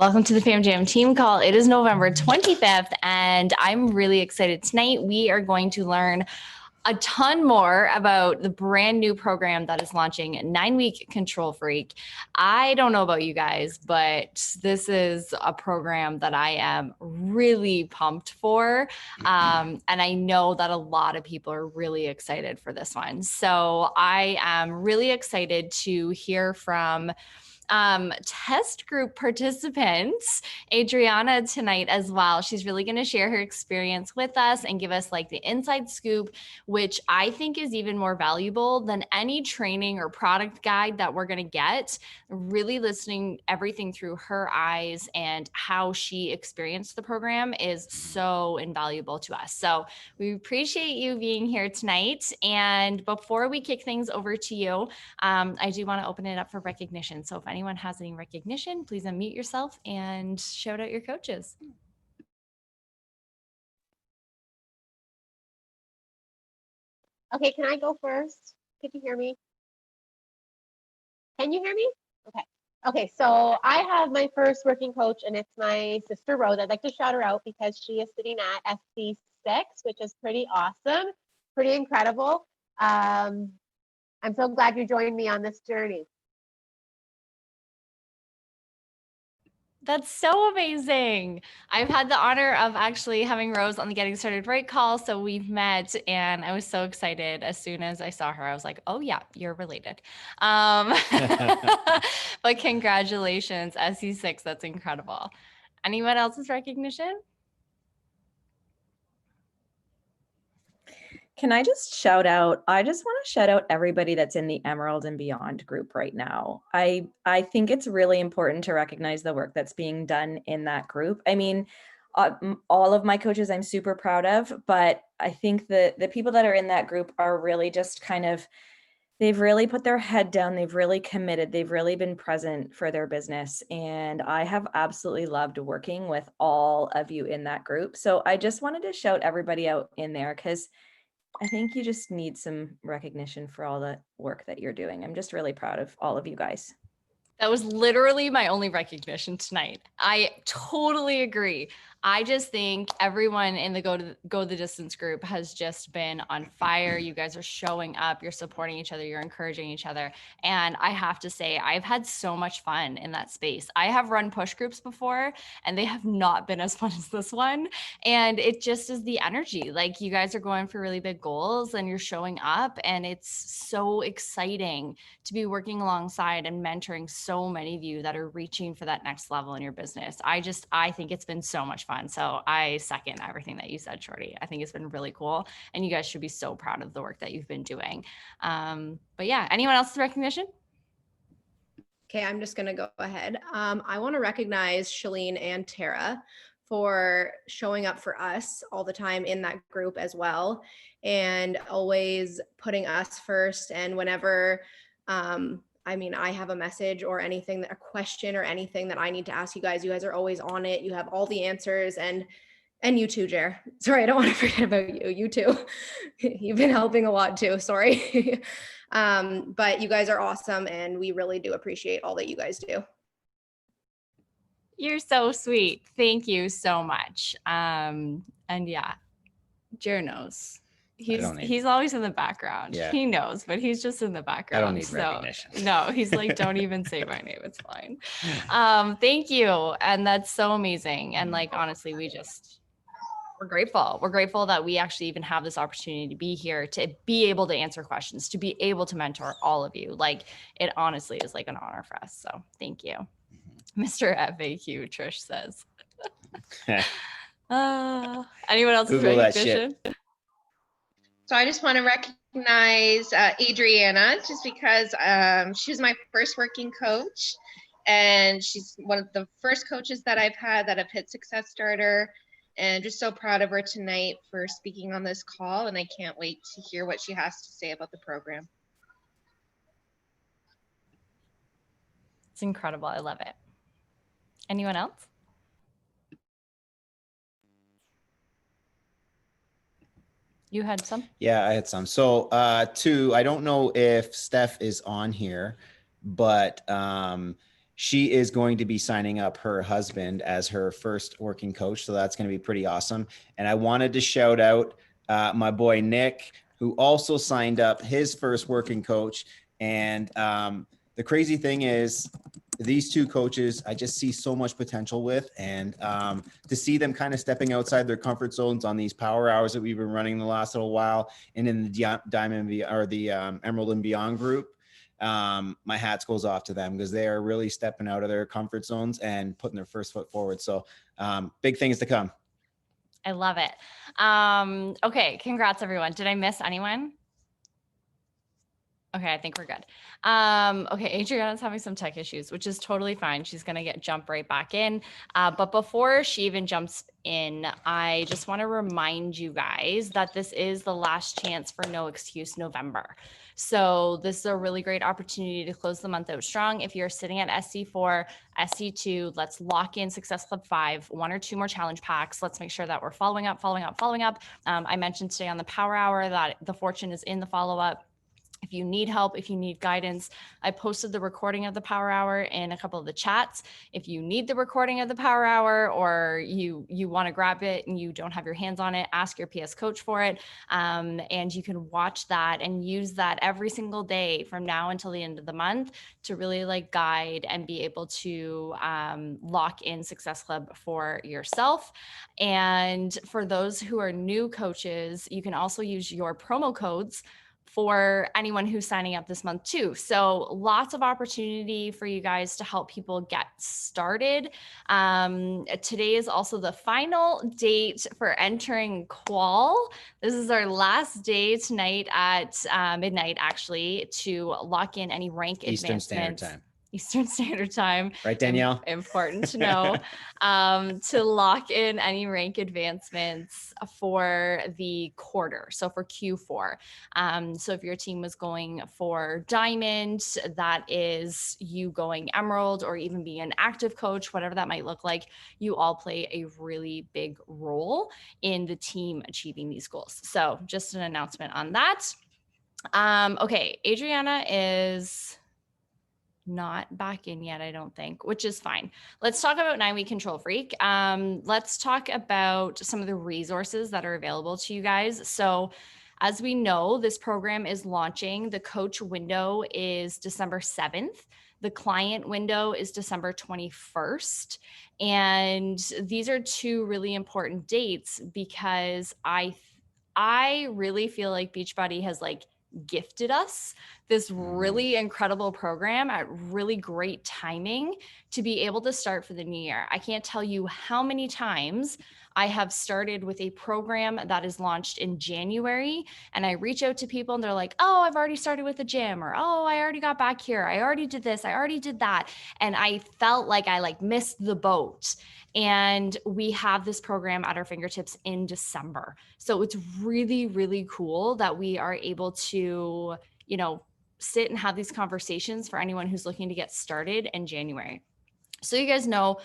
Welcome to the Fam Jam team call. It is November 25th, and I'm really excited. Tonight, we are going to learn a ton more about the brand new program that is launching, 9-week Control Freak. I don't know about you guys, but this is a program that I am really pumped for. And I know that a lot of people are really excited for this one. So I am really excited to hear from test group participants, Adriana, tonight as well. She's really going to share her experience with us and give us like the inside scoop, which I think is even more valuable than any training or product guide that we're going to get. Really listening everything through her eyes and how she experienced the program is so invaluable to us. So we appreciate you being here tonight. And before we kick things over to you, I do want to open it up for recognition. So if anyone has any recognition, please unmute yourself and shout out your coaches. Okay, can I go first? Can you hear me? Can you hear me? Okay. Okay, so I have my first working coach, and it's my sister Rose. I'd like to shout her out because she is sitting at SC6, which is pretty awesome, pretty incredible. I'm so glad you joined me on this journey. That's so amazing. I've had the honor of actually having Rose on the Getting Started Right call. So we've met, and I was so excited. As soon as I saw her, I was like, oh yeah, you're related. But congratulations, SC6, that's incredible. Anyone else's recognition? Can I just shout out, I just want to shout out everybody that's in the Emerald and Beyond group right now. I think it's really important to recognize the work that's being done in that group. I mean, all of my coaches I'm super proud of, but I think that the people that are in that group are really just kind of, they've really put their head down. They've really committed. They've really been present for their business. And I have absolutely loved working with all of you in that group. So I just wanted to shout everybody out in there because I think you just need some recognition for all the work that you're doing. I'm just really proud of all of you guys. That was literally my only recognition tonight. I totally agree. I just think everyone in the Go the Distance group has just been on fire. You guys are showing up, you're supporting each other, you're encouraging each other. And I have to say, I've had so much fun in that space. I have run push groups before, and they have not been as fun as this one. And it just is the energy. Like, you guys are going for really big goals and you're showing up, and it's so exciting to be working alongside and mentoring so many of you that are reaching for that next level in your business. I think it's been so much fun. So I second everything that you said, Shorty. I think it's been really cool, and you guys should be so proud of the work that you've been doing. But yeah, anyone else's recognition? Okay, I'm just gonna go ahead. I want to recognize Shalene and Tara for showing up for us all the time in that group as well, and always putting us first. And whenever I have a message or anything, a question or anything that I need to ask you guys are always on it. You have all the answers, and you too, Jer. Sorry, I don't want to forget about you. You too. You've been helping a lot too. Sorry. But you guys are awesome, and we really do appreciate all that you guys do. You're so sweet. Thank you so much. And yeah, Jer knows. He's always in the background. Yeah. He knows, but he's just in the background. I don't need recognition. No, he's like, don't even say my name. It's fine. Thank you. And that's so amazing. And like, honestly, we're grateful. We're grateful that we actually even have this opportunity to be here, to be able to answer questions, to be able to mentor all of you. Like, it honestly is like an honor for us. So thank you. Mr. FAQ, Trish says. Anyone else's Google recognition? So I just want to recognize Adriana, just because she was my first working coach, and she's one of the first coaches that I've had that have hit Success Starter, and just so proud of her tonight for speaking on this call, and I can't wait to hear what she has to say about the program. It's incredible. I love it. Anyone else? You had some? Yeah, I had some. So two, I don't know if Steph is on here, but she is going to be signing up her husband as her first working coach. So that's going to be pretty awesome. And I wanted to shout out my boy, Nick, who also signed up his first working coach. And the crazy thing is, these two coaches, I just see so much potential with, and to see them kind of stepping outside their comfort zones on these power hours that we've been running the last little while, and in the Diamond or the Emerald and Beyond group, my hats goes off to them, because they are really stepping out of their comfort zones and putting their first foot forward. So big things to come. I love it. Okay, congrats everyone. Did I miss anyone? Okay, I think we're good. Okay, Adriana's having some tech issues, which is totally fine. She's gonna jump right back in. But before she even jumps in, I just want to remind you guys that this is the last chance for No Excuse November. So this is a really great opportunity to close the month out strong. If you're sitting at SC4, SC2, let's lock in Success Club 5, 1 or 2 more challenge packs. Let's make sure that we're following up. I mentioned today on the Power Hour that the fortune is in the follow-up. If you need help, if you need guidance, I posted the recording of the Power Hour in a couple of the chats. If you need the recording of the Power Hour, or you want to grab it and you don't have your hands on it, ask your PS coach for it. And you can watch that and use that every single day from now until the end of the month to really guide and be able to lock in Success Club for yourself. And for those who are new coaches, you can also use your promo codes for anyone who's signing up this month too. So lots of opportunity for you guys to help people get started. Today is also the final date for entering Qual. This is our last day tonight at midnight, actually, to lock in any rank Eastern Standard advancements. Time. Eastern Standard Time. Right, Danielle? Important to know. To lock in any rank advancements for the quarter, so for Q4. So if your team was going for Diamond, that is you going Emerald, or even being an active coach, whatever that might look like, you all play a really big role in the team achieving these goals. So just an announcement on that. Okay, Adriana is not back in yet, I don't think, which is fine. Let's talk about 9-Week Control Freak. Let's talk about some of the resources that are available to you guys. So as we know, this program is launching. The coach window is December 7th. The client window is December 21st. And these are 2 really important dates, because I really feel like Beachbody has gifted us this really incredible program at really great timing to be able to start for the new year. I can't tell you how many times I have started with a program that is launched in January, and I reach out to people and they're like, oh, I've already started with the gym, or, oh, I already got back here. I already did this. I already did that. And I felt like I missed the boat. And we have this program at our fingertips in December. So it's really, really cool that we are able to, sit and have these conversations for anyone who's looking to get started in January. So you guys know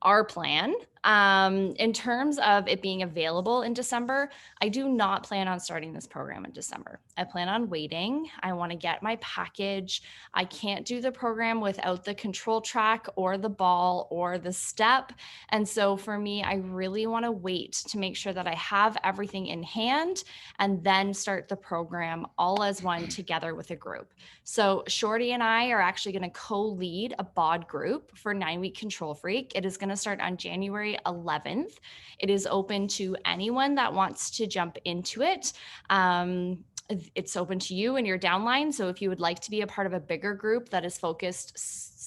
our plan. In terms of it being available in December, I do not plan on starting this program in December. I plan on waiting. I want to get my package. I can't do the program without the control track or the ball or the step. And so for me, I really want to wait to make sure that I have everything in hand and then start the program all as one together with a group. So Shorty and I are actually going to co-lead a BOD group for 9-Week Control Freak. It is going to start on January 11th. It is open to anyone that wants to jump into it. It's open to you and your downline. So if you would like to be a part of a bigger group that is focused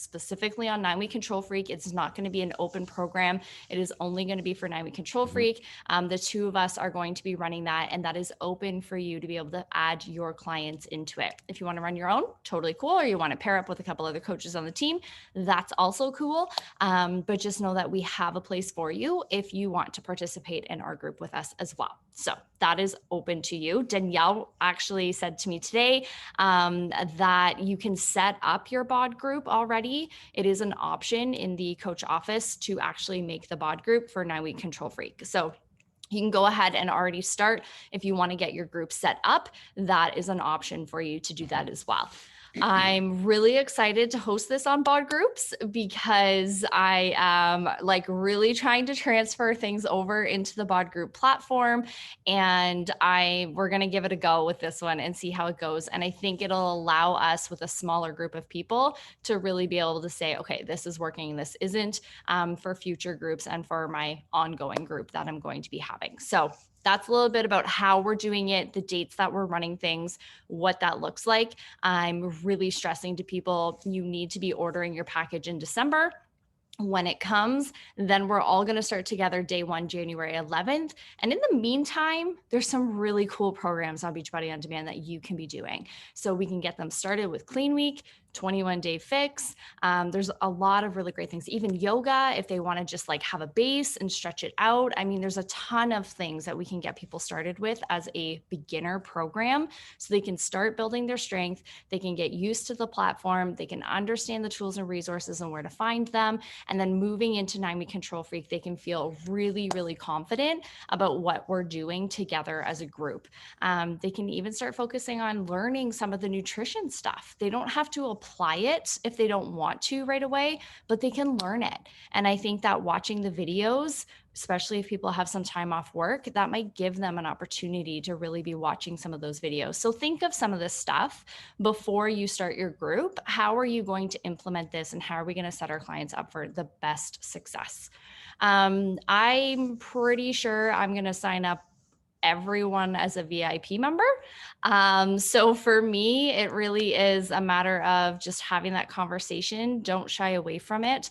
specifically on 9-Week Control Freak, it's not going to be an open program. It is only going to be for 9-Week Control Freak. The 2 of us are going to be running that, and that is open for you to be able to add your clients into it. If you want to run your own, totally cool. Or you want to pair up with a couple other coaches on the team, that's also cool. But just know that we have a place for you if you want to participate in our group with us as well. So that is open to you. Danielle actually said to me today that you can set up your BOD group already. It is an option in the coach office to actually make the BOD group for 9-Week Control Freak. So you can go ahead and already start if you want to get your group set up. That is an option for you to do that as well. I'm really excited to host this on Bod Groups because I am like really trying to transfer things over into the Bod Group platform, and we're going to give it a go with this one and see how it goes. And I think it'll allow us with a smaller group of people to really be able to say, okay, this is working, this isn't, for future groups and for my ongoing group that I'm going to be having. So that's a little bit about how we're doing it, the dates that we're running things, what that looks like. I'm really stressing to people, you need to be ordering your package in December. When it comes, then we're all going to start together day 1, January 11th. And in the meantime, there's some really cool programs on Beachbody On Demand that you can be doing. So we can get them started with Clean Week, 21-day fix. There's a lot of really great things, even yoga, if they want to just like have a base and stretch it out. I mean, there's a ton of things that we can get people started with as a beginner program so they can start building their strength. They can get used to the platform. They can understand the tools and resources and where to find them. And then moving into 9-Week Control Freak, they can feel really, really confident about what we're doing together as a group. They can even start focusing on learning some of the nutrition stuff. They don't have to apply it if they don't want to right away, but they can learn it. And I think that watching the videos, especially if people have some time off work, that might give them an opportunity to really be watching some of those videos. So think of some of this stuff before you start your group. How are you going to implement this, and how are we going to set our clients up for the best success? I'm pretty sure I'm going to sign up everyone as a VIP member. So for me, it really is a matter of just having that conversation. Don't shy away from it.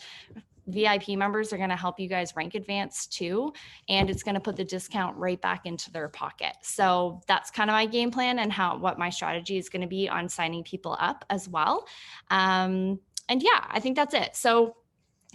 VIP members are going to help you guys rank advance too, and it's going to put the discount right back into their pocket. So that's kind of my game plan and what my strategy is going to be on signing people up as well. And yeah, I think that's it. So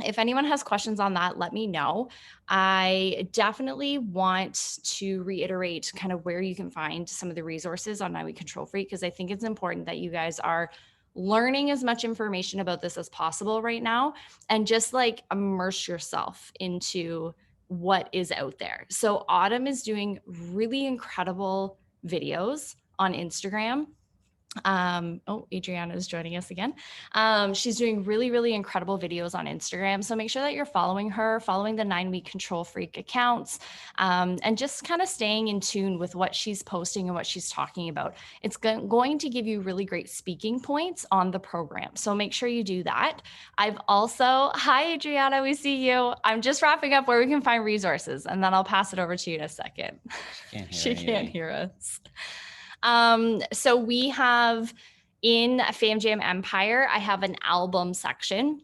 if anyone has questions on that, let me know. I definitely want to reiterate kind of where you can find some of the resources on 9-Week Control Freak, because I think it's important that you guys are learning as much information about this as possible right now, and just like immerse yourself into what is out there. So Autumn is doing really incredible videos on Instagram. Adriana is joining us again. She's doing really, really incredible videos on Instagram. So make sure that you're following her, following the 9-Week Control Freak accounts, and just kind of staying in tune with what she's posting and what she's talking about. It's going to give you really great speaking points on the program. So make sure you do that. Hi, Adriana, we see you. I'm just wrapping up where we can find resources, and then I'll pass it over to you in a second. She can't hear us. So we have in Fam Jam Empire, I have an album section,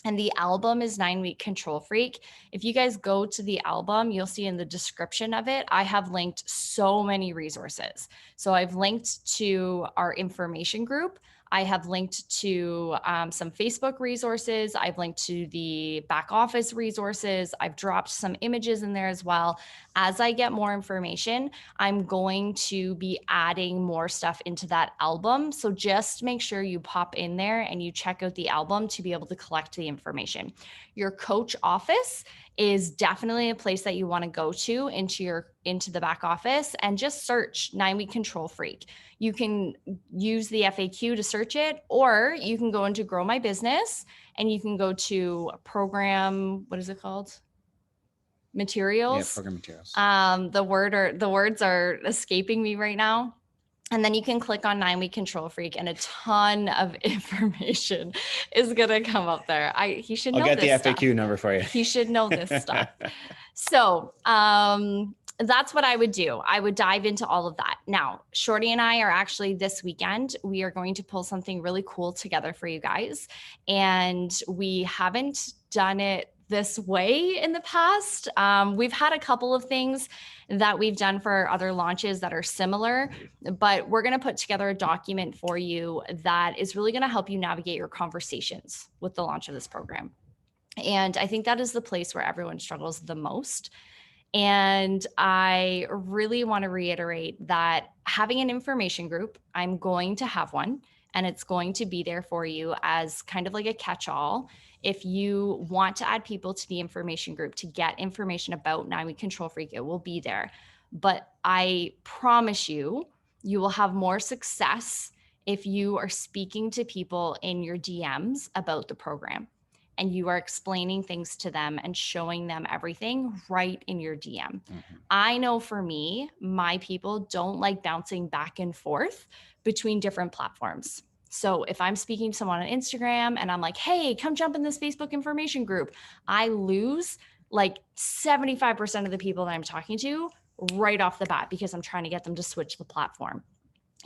and the album is 9-Week Control Freak. If you guys go to the album, you'll see in the description of it, I have linked so many resources. So I've linked to our information group. I have linked to some Facebook resources. I've linked to the back office resources. I've dropped some images in there as well. As I get more information, I'm going to be adding more stuff into that album. So just make sure you pop in there and you check out the album to be able to collect the information. Your coach office is definitely a place that you want to go to into the back office and just search 9-Week Control Freak. You can use the FAQ to search it, or you can go into Grow My Business and you can go to program, what is it called? Materials. Yeah, program materials. The words are escaping me right now. And then you can click on 9-Week Control Freak, and a ton of information is gonna come up there. He should know this. I'll get the FAQ number for you. He should know this stuff. So that's what I would do. I would dive into all of that. Now, Shorty and I are actually this weekend, we are going to pull something really cool together for you guys. And we haven't done it this way in the past. We've had a couple of things that we've done for other launches that are similar, but we're going to put together a document for you that is really going to help you navigate your conversations with the launch of this program. And I think that is the place where everyone struggles the most. And I really want to reiterate that having an information group, I'm going to have one, and it's going to be there for you as kind of like a catch-all. If you want to add people to the information group to get information about 9-Week Control Freak, it will be there. But I promise you, you will have more success if you are speaking to people in your DMs about the program and you are explaining things to them and showing them everything right in your DM. I know for me, my people don't like bouncing back and forth between different platforms. So if I'm speaking to someone on Instagram and I'm like, hey, come jump in this Facebook information group, I lose like 75% of the people that I'm talking to right off the bat because I'm trying to get them to switch the platform.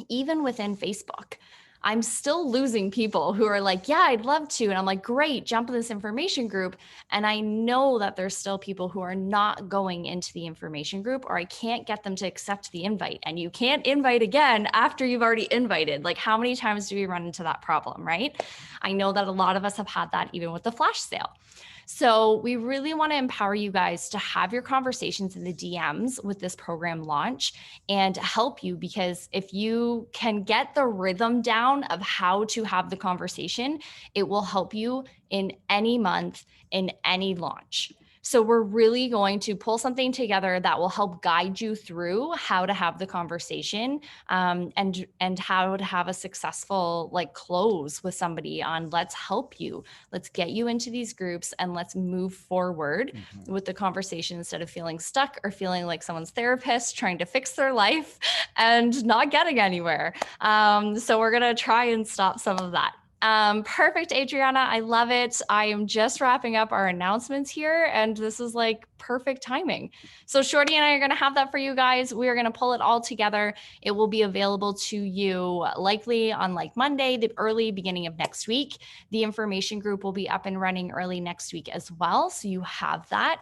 Even within Facebook, I'm still losing people who are like, yeah, I'd love to. And I'm like, great, jump in this information group. And I know that there's still people who are not going into the information group, or I can't get them to accept the invite. And you can't invite again after you've already invited. Like, how many times do we run into that problem, right? I know that a lot of us have had that even with the flash sale. So we really want to empower you guys to have your conversations in the DMs with this program launch and help you, because if you can get the rhythm down of how to have the conversation, it will help you in any month, in any launch. So we're really going to pull something together that will help guide you through how to have the conversation, and how to have a successful like close with somebody on let's help you, let's get you into these groups, and let's move forward with the conversation instead of feeling stuck or feeling like someone's therapist trying to fix their life and not getting anywhere. So we're going to try and stop some of that. Perfect, Adriana. I love it. I am just wrapping up our announcements here, and this is like perfect timing. So Shorty and I are going to have that for you guys. We are going to pull it all together. It will be available to you likely on like Monday, the early beginning of next week. The information group will be up and running early next week as well. So you have that.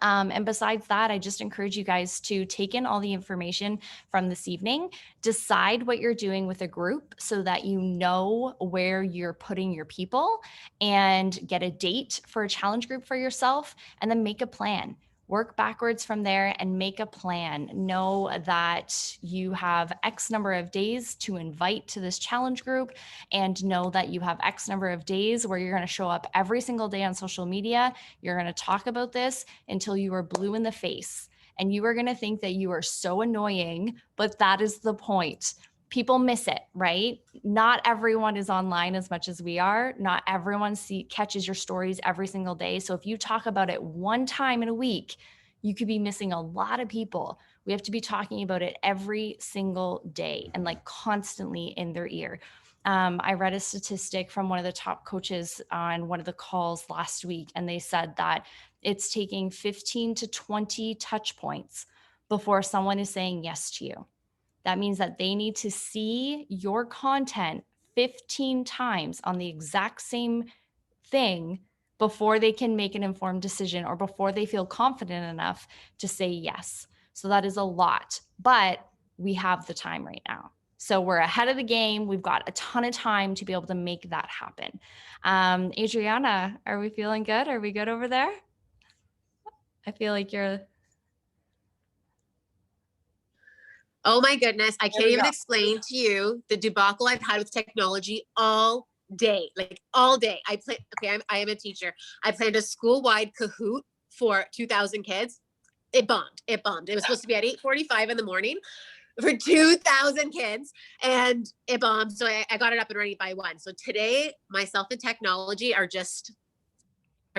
And besides that, I just encourage you guys to take in all the information from this evening, decide what you're doing with a group so that you know where you're putting your people, and get a date for a challenge group for yourself, and then make a plan. Work backwards from there and make a plan. Know that you have X number of days to invite to this challenge group, and know that you have X number of days where you're going to show up every single day on social media. You're going to talk about this until you are blue in the face. And you are going to think that you are so annoying, but that is the point. People miss it, right? Not everyone is online as much as we are. Not everyone catches your stories every single day. So if you talk about it one time in a week, you could be missing a lot of people. We have to be talking about it every single day and like constantly in their ear. I read a statistic from one of the top coaches on one of the calls last week, and they said that it's taking 15 to 20 touch points before someone is saying yes to you. That means that they need to see your content 15 times on the exact same thing before they can make an informed decision, or before they feel confident enough to say yes. So that is a lot, but we have the time right now. So we're ahead of the game. We've got a ton of time to be able to make that happen. Adriana, are we feeling good? Are we good over there? I feel like you're... Oh my goodness. I can't we even go. explain to you the debacle I've had with technology all day, like all day. I am a teacher. I planned a school-wide Kahoot for 2,000 kids. It bombed. It was supposed to be at 8:45 in the morning for 2,000 kids, and it bombed. So I got it up and running by 1. So today, myself and technology are just,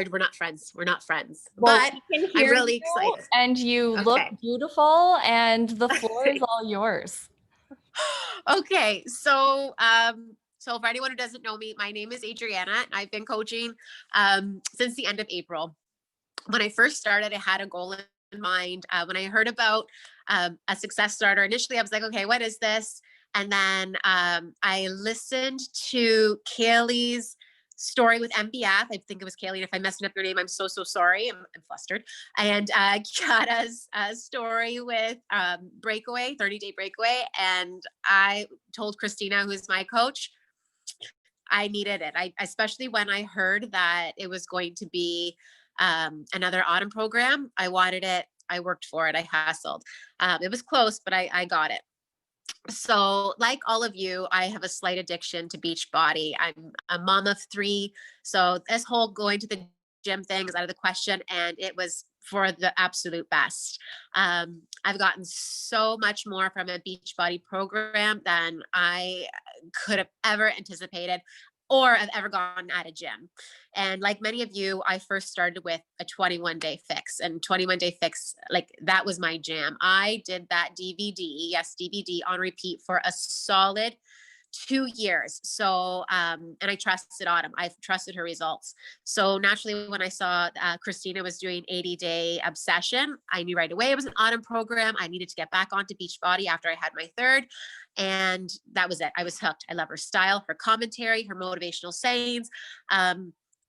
we're not friends. We're not friends. Well, but we can I'm hear really you, excited. and you look Okay. beautiful, and the floor is all yours. Okay, so for anyone who doesn't know me, my name is Adriana, and I've been coaching since the end of April. When I first started, I had a goal in mind. When I heard about a success starter, initially I was like, okay, what is this? And then I listened to Kaylee's story with MBF. I think it was Kaylee. If I messed up your name, I'm so sorry. I'm flustered. And Kata's story with Breakaway, 30-day Breakaway. And I told Christina, who's my coach, I needed it. Especially when I heard that it was going to be another autumn program. I wanted it. I worked for it. I hustled. It was close, but I got it. So like all of you, I have a slight addiction to Beachbody. I'm a mom of 3. So this whole going to the gym thing is out of the question. And it was for the absolute best. I've gotten so much more from a Beachbody program than I could have ever anticipated or have ever gone at a gym. And like many of you, I first started with a 21-day fix, and 21-day fix, like that was my jam. I did that DVD on repeat for a solid 2 years. So, and I trusted Autumn. I've trusted her results. So naturally, when I saw Christina was doing 80-day obsession, I knew right away it was an Autumn program. I needed to get back onto Beachbody after I had my third. And that was it. I was hooked. I love her style, her commentary, her motivational sayings.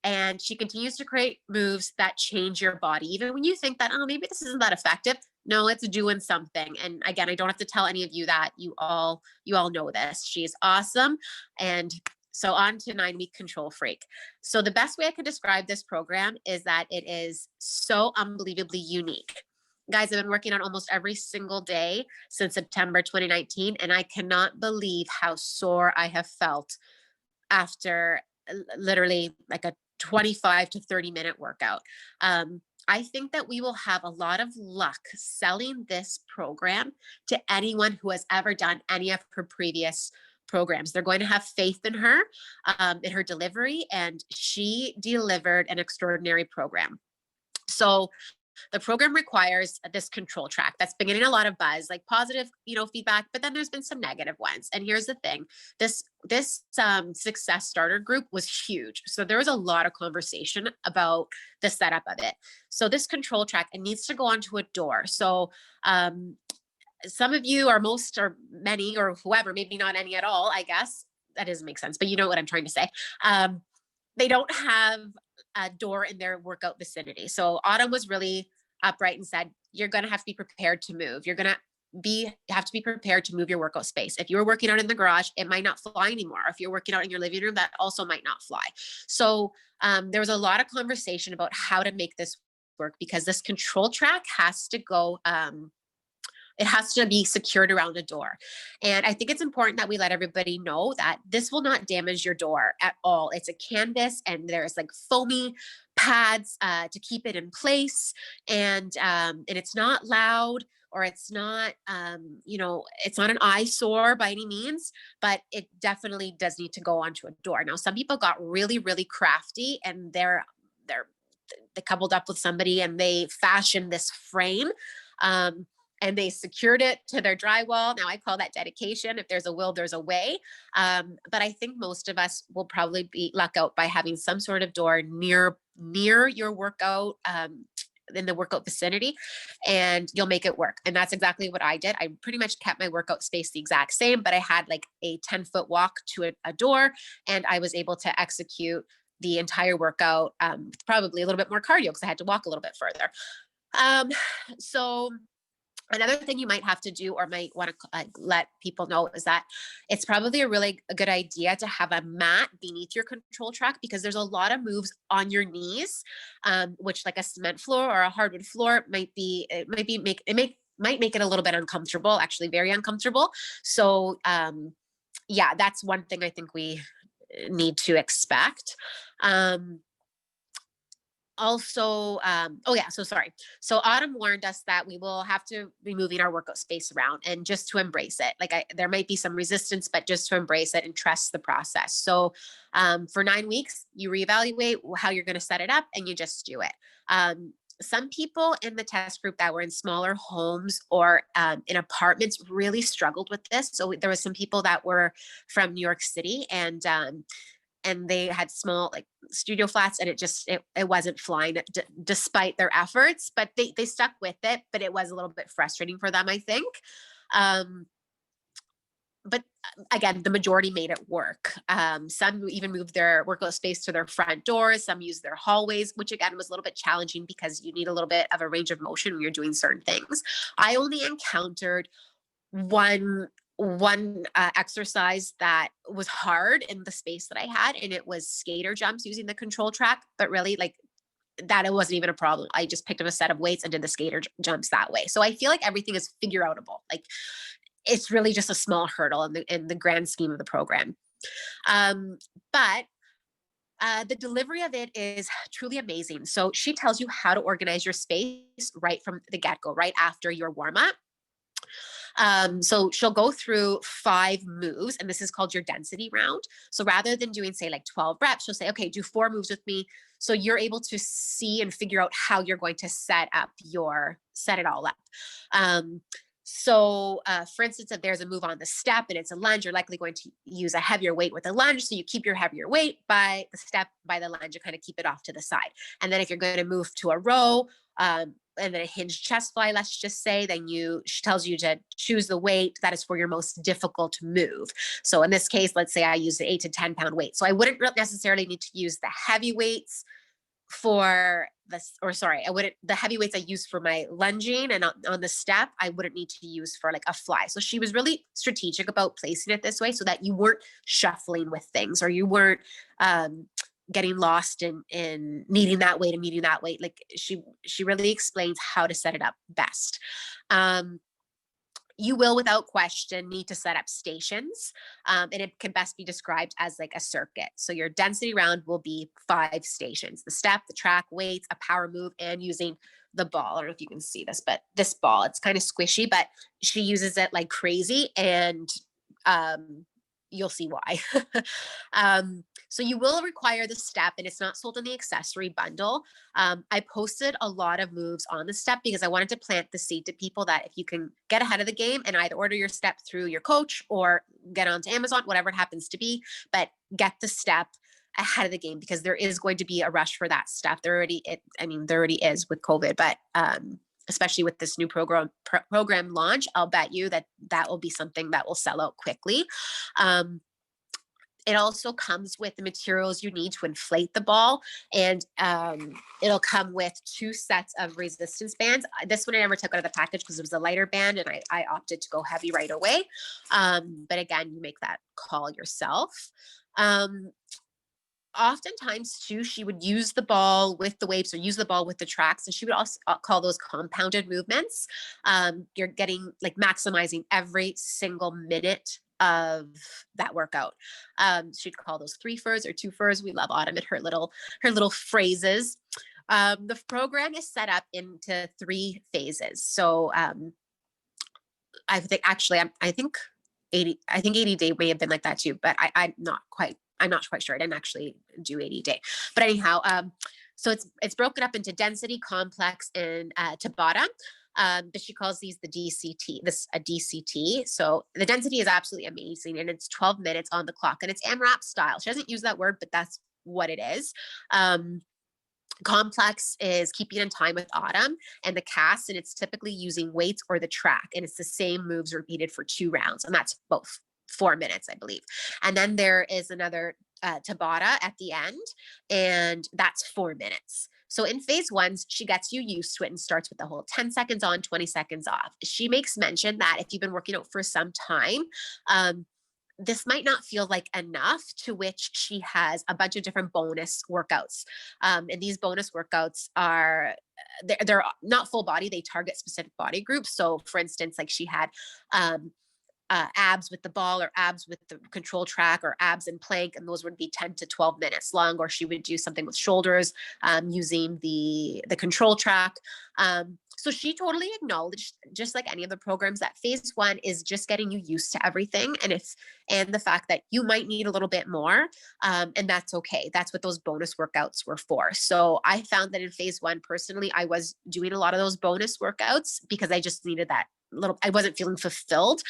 And she continues to create moves that change your body. Even when you think that, oh, maybe this isn't that effective. No, it's doing something. And again, I don't have to tell any of you that. You all know this. She's awesome. And so on to 9-week Control Freak. So the best way I could describe this program is that it is so unbelievably unique. Guys, I've been working on almost every single day since September 2019, and I cannot believe how sore I have felt after literally like a 25 to 30 minute workout. I think that we will have a lot of luck selling this program to anyone who has ever done any of her previous programs. They're going to have faith in her, in her delivery, and she delivered an extraordinary program. So the program requires this control track that's been getting a lot of buzz, like positive, feedback, but then there's been some negative ones. And here's the thing, this success starter group was huge. So there was a lot of conversation about the setup of it. So this control track, it needs to go onto a door. So some of you, or most, or many, or whoever, maybe not any at all, I guess that doesn't make sense, but you know what I'm trying to say. They don't have a door in their workout vicinity. So Autumn was really upright and said, you're going to have to be prepared to move. You're going to have to be prepared to move your workout space. If you were working out in the garage, it might not fly anymore. If you're working out in your living room, that also might not fly. So there was a lot of conversation about how to make this work, because this control track has to go, it has to be secured around a door. And I think it's important that we let everybody know that this will not damage your door at all. It's a canvas, and there's like foamy pads to keep it in place. And it's not loud, or it's not, it's not an eyesore by any means, but it definitely does need to go onto a door. Now, some people got really, really crafty, and they coupled up with somebody and they fashioned this frame. And they secured it to their drywall. Now I call that dedication. If there's a will, there's a way. But I think most of us will probably be luck out by having some sort of door near your workout, in the workout vicinity, and you'll make it work. And that's exactly what I did. I pretty much kept my workout space the exact same, but I had like a 10-foot walk to a door, and I was able to execute the entire workout, probably a little bit more cardio because I had to walk a little bit further. So another thing you might have to do, or might want to let people know, is that it's probably a good idea to have a mat beneath your control track, because there's a lot of moves on your knees, which like a cement floor or a hardwood floor might make it a little bit uncomfortable, actually very uncomfortable. So yeah, that's one thing I think we need to expect. So Autumn warned us that we will have to be moving our workout space around, and just to embrace it. There might be some resistance, but just to embrace it and trust the process. So for 9 weeks, you reevaluate how you're going to set it up, and you just do it. Some people in the test group that were in smaller homes or in apartments really struggled with this. So there was some people that were from New York City, and they had small like studio flats, and it wasn't flying despite their efforts, but they stuck with it. But it was a little bit frustrating for them, I think. But again, the majority made it work. Some even moved their workout space to their front doors. Some used their hallways, which again was a little bit challenging because you need a little bit of a range of motion when you're doing certain things. I only encountered one exercise that was hard in the space that I had, and it was skater jumps using the control track. But really, like that, it wasn't even a problem. I just picked up a set of weights and did the skater jumps that way. So I feel like everything is figure outable. Like it's really just a small hurdle in the grand scheme of the program. But The delivery of it is truly amazing. So she tells you how to organize your space right from the get-go, right after your warm-up. So she'll go through 5 moves, and this is called your density round. So rather than doing, say, like 12 reps, she'll say, okay, do 4 moves with me. So you're able to see and figure out how you're going to set it all up. For instance, if there's a move on the step and it's a lunge, you're likely going to use a heavier weight with a lunge. So you keep your heavier weight by the step, by the lunge, and kind of keep it off to the side. And then if you're going to move to a row, and then a hinged chest fly, let's just say, then she tells you to choose the weight that is for your most difficult move. So in this case, let's say I use the 8 to 10 pound weight. So I wouldn't necessarily need to use the heavy weights for this, or sorry, the heavy weights I use for my lunging and on the step, I wouldn't need to use for like a fly. So she was really strategic about placing it this way so that you weren't shuffling with things, or you weren't, getting lost in needing that weight and meeting that weight. Like she really explains how to set it up best. You will, without question, need to set up stations, and it can best be described as like a circuit. So your density round will be 5 stations: the step, the track, weights, a power move, and using the ball. I don't know if you can see this, but this ball, it's kind of squishy, but she uses it like crazy, and you'll see why. So you will require the step, and it's not sold in the accessory bundle. I posted a lot of moves on the step because I wanted to plant the seed to people that if you can get ahead of the game and either order your step through your coach or get onto Amazon, whatever it happens to be, but get the step ahead of the game, because there is going to be a rush for that step. There already is with COVID, but especially with this new program launch, I'll bet you that will be something that will sell out quickly. It also comes with the materials you need to inflate the ball, and it'll come with 2 sets of resistance bands. This one I never took out of the package because it was a lighter band, and I opted to go heavy right away. But again, you make that call yourself. Oftentimes too, she would use the ball with the weights or use the ball with the tracks, and she would also call those compounded movements. You're getting like maximizing every single minute of that workout. She'd call those 3 furs or 2 furs. We love Autumn and her little phrases. The program is set up into 3 phases. So I think 80 day may have been like that too, but I'm not quite sure. I didn't actually do 80 day, but anyhow, so it's broken up into density, complex, and Tabata. But she calls these the DCT, a DCT. So the density is absolutely amazing, and it's 12 minutes on the clock, and it's AMRAP style. She doesn't use that word, but that's what it is. Complex is keeping in time with Autumn and the cast, and it's typically using weights or the track, and it's the same moves repeated for 2 rounds, and that's both 4 minutes, I believe. And then there is another Tabata at the end, and that's 4 minutes. So in phase 1, she gets you used to it and starts with the whole 10 seconds on, 20 seconds off. She makes mention that if you've been working out for some time, this might not feel like enough, to which she has a bunch of different bonus workouts. And these bonus workouts are, they're not full body, they target specific body groups. So for instance, like she had abs with the ball, or abs with the control track, or abs and plank, and those would be 10 to 12 minutes long. Or she would do something with shoulders using the control track. So she totally acknowledged, just like any of the programs, that phase 1 is just getting you used to everything, and the fact that you might need a little bit more, and that's okay. That's what those bonus workouts were for. So I found that in phase 1, personally, I was doing a lot of those bonus workouts because I just needed that I wasn't feeling fulfilled.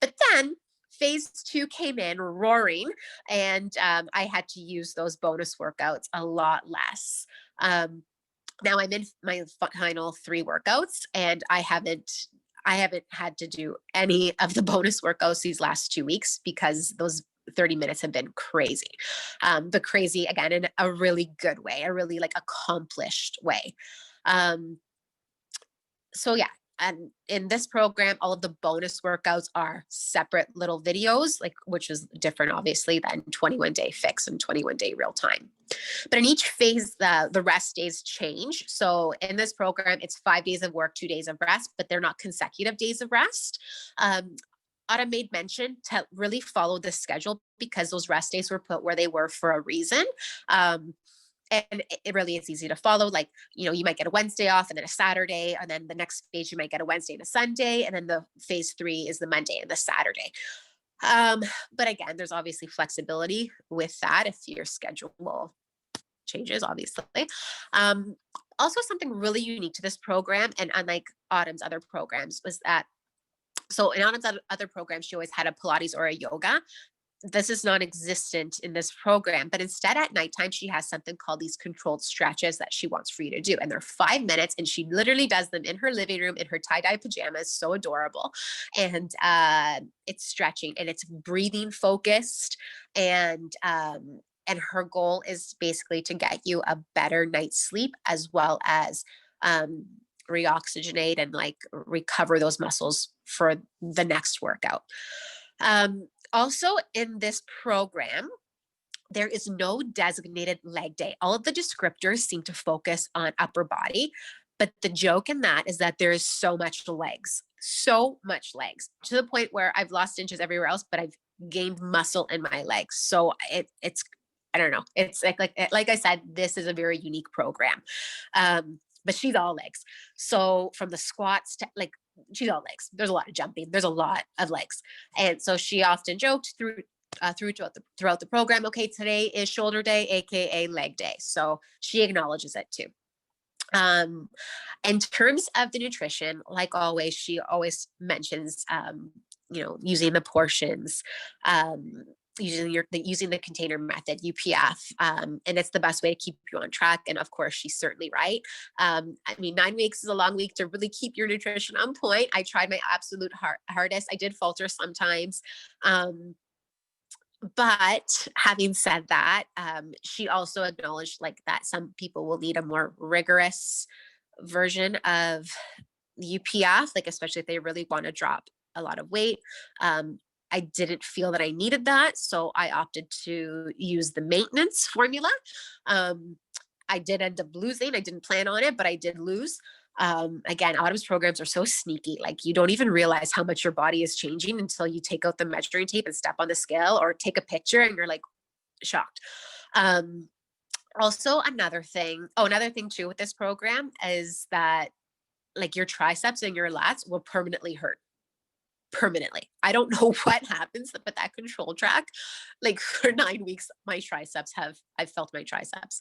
But then phase 2 came in roaring, and I had to use those bonus workouts a lot less. Now I'm in my final 3 workouts, and I haven't had to do any of the bonus workouts these last 2 weeks because those 30 minutes have been crazy. But crazy again in a really good way, a really like accomplished way. So yeah. And in this program, all of the bonus workouts are separate little videos, which is different, obviously, than 21 day fix and 21 day real time. But in each phase, the rest days change. So in this program, it's 5 days of work, 2 days of rest, but they're not consecutive days of rest. Autumn made mention to really follow the schedule because those rest days were put where they were for a reason. And it really is easy to follow. Like, you might get a Wednesday off and then a Saturday, and then the next phase you might get a Wednesday and a Sunday, and then the phase 3 is the Monday and the Saturday. But again, there's obviously flexibility with that if your schedule changes, obviously. Also, something really unique to this program, and unlike Autumn's other programs, was that, so in Autumn's other programs, she always had a Pilates or a yoga. This is non-existent in this program, but instead at nighttime, she has something called these controlled stretches that she wants for you to do. And they're 5 minutes, and she literally does them in her living room in her tie-dye pajamas. So adorable. And it's stretching and it's breathing focused. And her goal is basically to get you a better night's sleep, as well as reoxygenate and like recover those muscles for the next workout. Also in this program, there is no designated leg day. All of the descriptors seem to focus on upper body, but the joke in that is that there is so much legs, to the point where I've lost inches everywhere else, but I've gained muscle in my legs. So it's, I don't know. It's like I said, this is a very unique program. But she's all legs. So from the squats to like, she's all legs. There's a lot of jumping. There's a lot of legs. And so she often joked throughout the program, okay, today is shoulder day, AKA leg day. So she acknowledges it too. In terms of the nutrition, like always, she always mentions, using the portions, using the container method, UPF, and it's the best way to keep you on track. And of course, she's certainly right. 9 weeks is a long week to really keep your nutrition on point. I tried my absolute hardest. I did falter sometimes. But having said that, she also acknowledged like that some people will need a more rigorous version of UPF, like especially if they really want to drop a lot of weight. I didn't feel that I needed that, so I opted to use the maintenance formula. I did end up losing. I didn't plan on it, but I did lose. Again, Autumn's programs are so sneaky. Like you don't even realize how much your body is changing until you take out the measuring tape and step on the scale or take a picture and you're like shocked. Also another thing too with this program is that like your triceps and your lats will permanently hurt. Permanently. I don't know what happens, but that control track, like for 9 weeks, I've felt my triceps.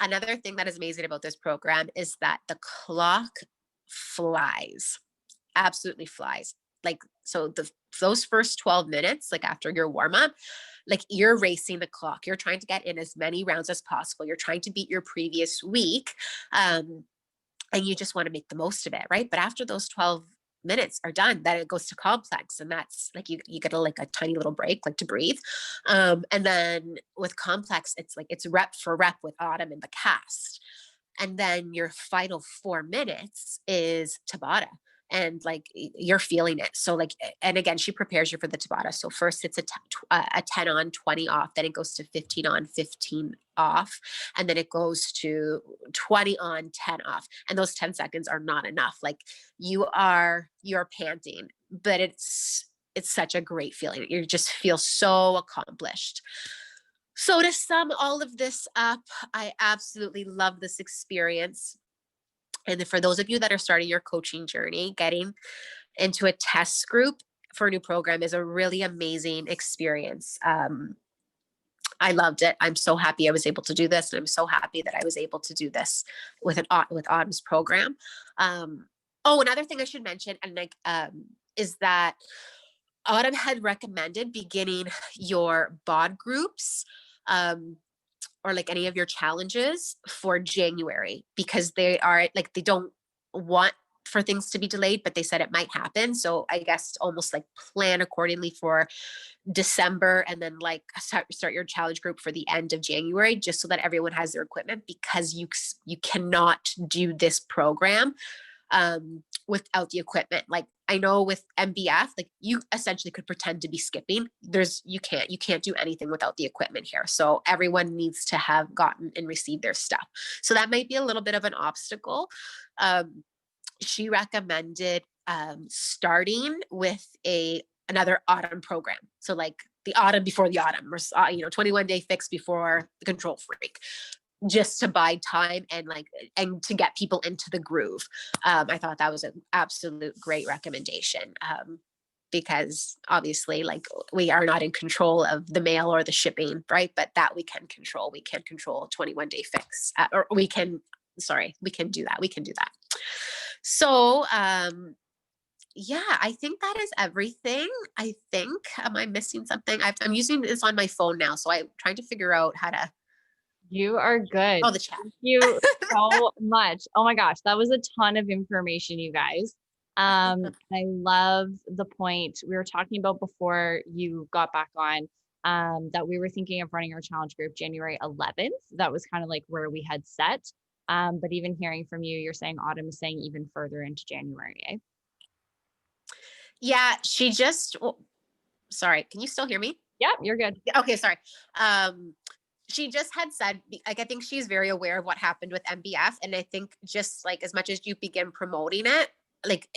Another thing that is amazing about this program is that the clock flies, absolutely flies. Like, so those first 12 minutes, like after your warm up, like you're racing the clock. You're trying to get in as many rounds as possible. You're trying to beat your previous week. And you just want to make the most of it. Right. But after those 12 minutes are done, then it goes to complex, and that's like you get a tiny little break, like to breathe. And then with complex, it's like it's rep for rep with Autumn in the cast, and then your final 4 minutes is Tabata, and like you're feeling it. So like, and again, she prepares you for the Tabata. So first it's a 10 on, 20 off, then it goes to 15 on, 15 off, and then it goes to 20 on, 10 off. And those 10 seconds are not enough. Like you're panting, but it's such a great feeling. You just feel so accomplished. So to sum all of this up, I absolutely love this experience. And for those of you that are starting your coaching journey, getting into a test group for a new program is a really amazing experience. I loved it. I'm so happy I was able to do this. And I'm so happy that I was able to do this with Autumn's program. Another thing I should mention, is that Autumn had recommended beginning your BOD groups, or like any of your challenges for January, because they don't want for things to be delayed, but they said it might happen. So I guess almost like plan accordingly for December, and then like start your challenge group for the end of January, just so that everyone has their equipment, because you cannot do this program without the equipment. Like I know with MBF, like you essentially could pretend to be skipping. You can't do anything without the equipment here. So everyone needs to have gotten and received their stuff. So that might be a little bit of an obstacle. She recommended starting with another autumn program. So like the autumn before the autumn, or 21-day fix before the control freak, just to buy time and to get people into the groove. I thought that was an absolute great recommendation. Because obviously, like, we are not in control of the mail or the shipping, right? But that we can control. We can control 21-day fix, or we can do that. We can do that. So, yeah, I think that is everything. I think, am I missing something? I'm using this on my phone now, so I'm trying to figure out how to. You are good. Oh, the chat. Thank you so much. Oh my gosh, that was a ton of information, you guys. I love the point we were talking about before you got back on, that we were thinking of running our challenge group January 11th. That was kind of like where we had set. But even hearing from you, you're saying Autumn is saying even further into January, eh? Yeah, sorry, can you still hear me? Yep, you're good. Okay, sorry. She just had said, like, I think she's very aware of what happened with MBF. And I think just like, as much as you begin promoting it, like,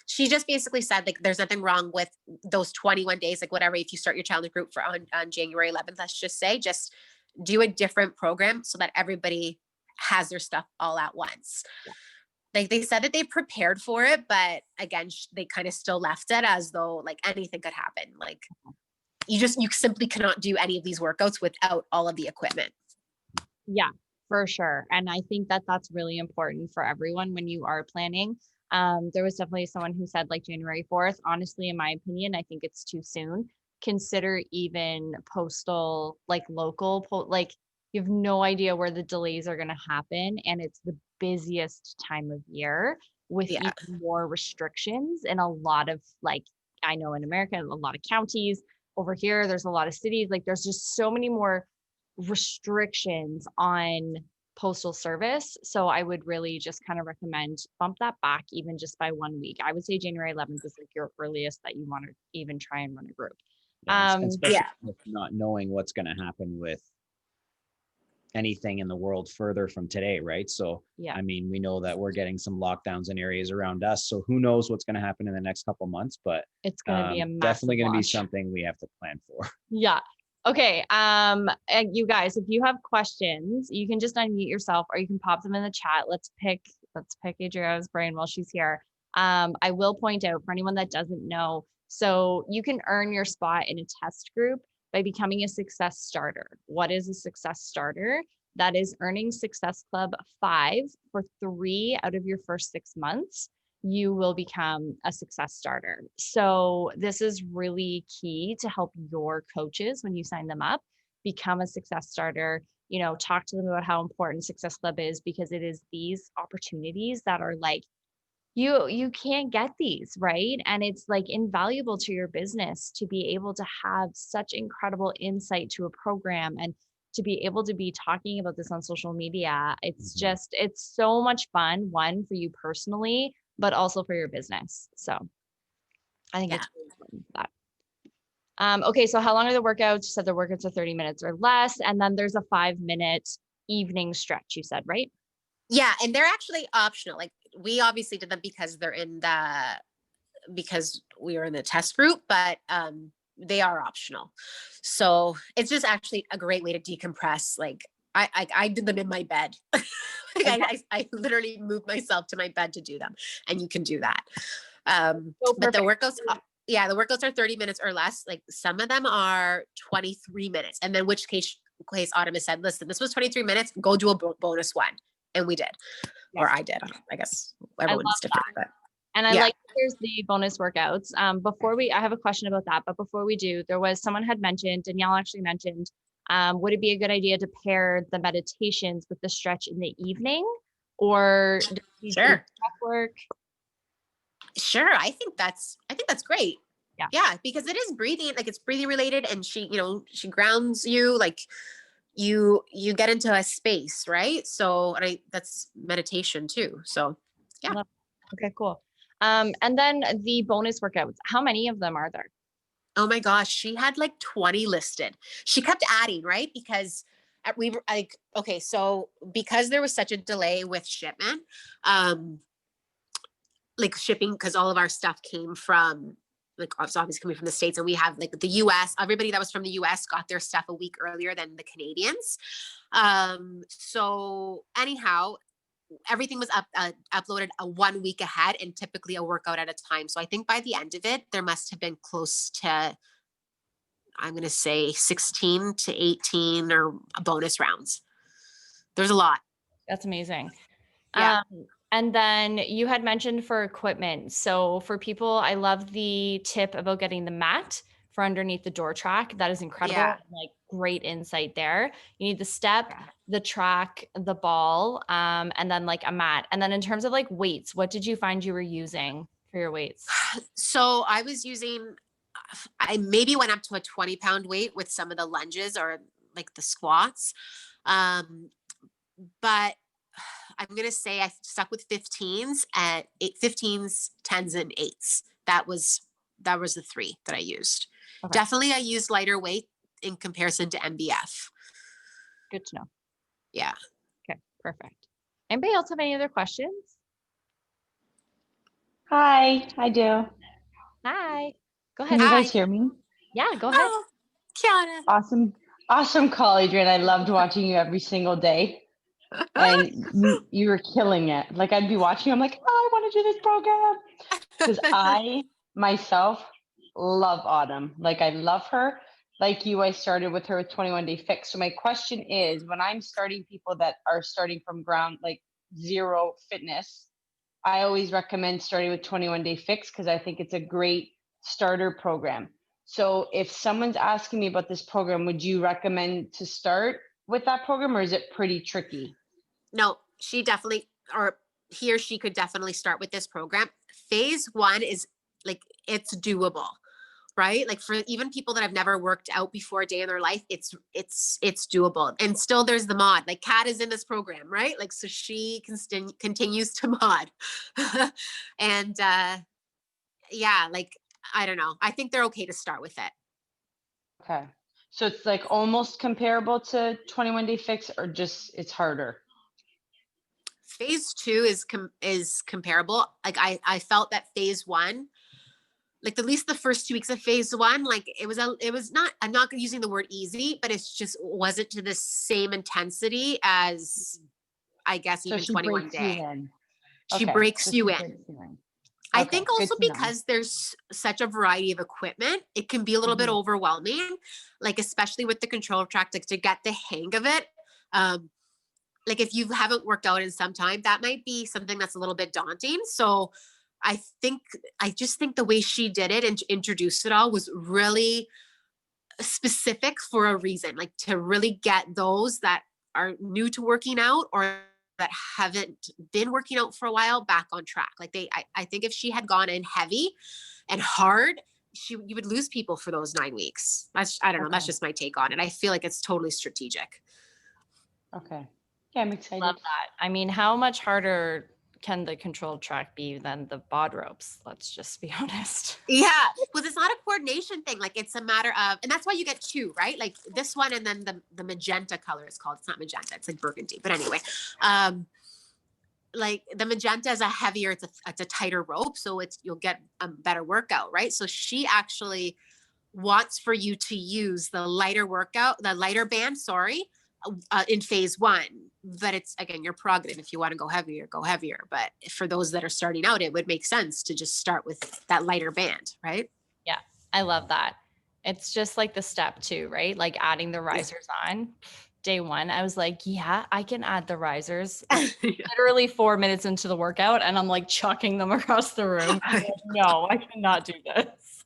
she just basically said, like, there's nothing wrong with those 21 days, like whatever, if you start your challenge group on January 11th, let's just say, just do a different program so that everybody has their stuff all at once. Yeah. Like, they said that they prepared for it, but again, they kind of still left it as though like anything could happen. Like, you simply cannot do any of these workouts without all of the equipment. Yeah, for sure. And I think that that's really important for everyone when you are planning. There was definitely someone who said like January 4th. Honestly, in my opinion, I think it's too soon. Consider even postal, like local, like, you have no idea where the delays are going to happen. And it's the busiest time of year with even more restrictions in a lot of, like, I know in America, a lot of counties. Over here, there's a lot of cities. Like, there's just so many more restrictions on postal service. So I would really just kind of recommend bump that back even just by 1 week. I would say January 11th is like your earliest that you want to even try and run a group. Especially with not knowing what's going to happen with anything in the world further from today, right? So, yeah, I mean, we know that we're getting some lockdowns in areas around us. So who knows what's going to happen in the next couple months, but it's going to be a definitely going to be launch. something we have to plan for. Yeah. Okay. And you guys, if you have questions, you can just unmute yourself or you can pop them in the chat. Let's pick Adriana's brain while she's here. I will point out for anyone that doesn't know, so you can earn your spot in a test group by becoming a success starter. What is a success starter? That is earning Success Club 5 for 3 out of your first 6 months. You will become a success starter. So this is really key to help your coaches when you sign them up, become a success starter, talk to them about how important Success Club is, because it is these opportunities that are like, you can't get these, right? And it's like invaluable to your business to be able to have such incredible insight to a program and to be able to be talking about this on social media. It's just, it's so much fun, one, for you personally, but also for your business. So I think it's really important for that. Okay, so how long are the workouts? You said the workouts are 30 minutes or less. And then there's a 5-minute evening stretch, you said, right? Yeah, and they're actually optional. Like, we obviously did them because because we were in the test group, but they are optional. So it's just actually a great way to decompress. Like, I did them in my bed. I literally moved myself to my bed to do them, and you can do that. But the workouts, the workouts are 30 minutes or less. Like, some of them are 23 minutes, and then which case Autumn has said, listen, this was 23 minutes, go do a bonus one. And we did, or I did. I guess everyone's different. But, and I like there's the bonus workouts. I have a question about that, but before we do, someone had mentioned, Danielle actually mentioned, would it be a good idea to pair the meditations with the stretch in the evening, or sure work? Sure, I think that's great. Yeah, because it is breathing, like, it's breathing related, and she grounds you, like, you get into a space, right? So that's meditation too. So yeah. Okay, cool. And then the bonus workouts, how many of them are there? Oh my gosh, she had like 20 listed. She kept adding, right? Because we were like, okay, so because there was such a delay with shipment, like shipping, because all of our stuff came from like obviously coming from the States, and we have like the US, everybody that was from the US got their stuff a week earlier than the Canadians. So anyhow, everything was uploaded a 1 week ahead, and typically a workout at a time. So I think by the end of it, there must have been close to, I'm going to say 16 to 18 or bonus rounds. There's a lot. That's amazing. Yeah. And then you had mentioned for equipment. So for people, I love the tip about getting the mat for underneath the door track. That is incredible. Yeah. Like great insight there. You need the step, the track, the ball, and then like a mat. And then in terms of like weights, what did you find you were using for your weights? So I was using, I maybe went up to a 20-pound weight with some of the lunges or like the squats. But I'm going to say I stuck with 15s and 15s, 10s and 8s. That was the 3 that I used. Okay. Definitely I used lighter weight in comparison to MBF. Good to know. Yeah. Okay, perfect. Anybody else have any other questions? Hi, I do. Hi. Go Can ahead. you Hi. guys hear me? Yeah, go ahead. Oh, Kiana. Awesome call, Adrian. I loved watching you every single day. And you were killing it. Like I'd be watching, I'm like, oh, I want to do this program. Because I myself love Autumn. Like I love her. Like you, I started with her with 21 Day Fix. So my question is, when I'm starting people that are starting from ground, like zero fitness, I always recommend starting with 21 Day Fix because I think it's a great starter program. So if someone's asking me about this program, would you recommend to start with that program, or is it pretty tricky? No, she definitely, or he or she could definitely start with this program. Phase 1 is like, it's doable, right? Like for even people that have never worked out before a day in their life, it's doable. And still there's the mod, like Kat is in this program, right? Like, so she continues to mod. And yeah, like, I don't know. I think they're okay to start with it. Okay. So it's like almost comparable to 21 Day Fix, or just it's harder? Phase 2 is comparable. Like I felt that phase 1, like at least the first 2 weeks of phase 1, like it was not, I'm not using the word easy, but it's just wasn't to the same intensity as I guess even 21 Day. She breaks you in. I think also because there's such a variety of equipment, it can be a little bit overwhelming, like especially with the control track, like to get the hang of it. Like if you haven't worked out in some time, that might be something that's a little bit daunting. So I just think the way she did it and introduced it all was really specific for a reason, like to really get those that are new to working out or that haven't been working out for a while back on track. Like I think if she had gone in heavy and hard, you would lose people for those 9 weeks. I don't know. That's just my take on it. I feel like it's totally strategic. Okay. Yeah, I'm excited. Love that. I mean, how much harder can the control track be than the bod ropes? Let's just be honest. Yeah. Well, it's not a coordination thing. Like it's a matter of, and that's why you get 2, right? Like this one, and then the magenta color is called, it's not magenta, it's like burgundy. But anyway, like the magenta is a heavier, it's a tighter rope. So you'll get a better workout, right? So she actually wants for you to use the lighter band, in phase 1. But it's, again, your prerogative. If you want to go heavier, go heavier. But for those that are starting out, it would make sense to just start with that lighter band, right? Yeah, I love that. It's just like the step 2, right? Like adding the risers on. Day 1, I was like, yeah, I can add the risers. Literally 4 minutes into the workout, and I'm like chucking them across the room. Like, no, I cannot do this.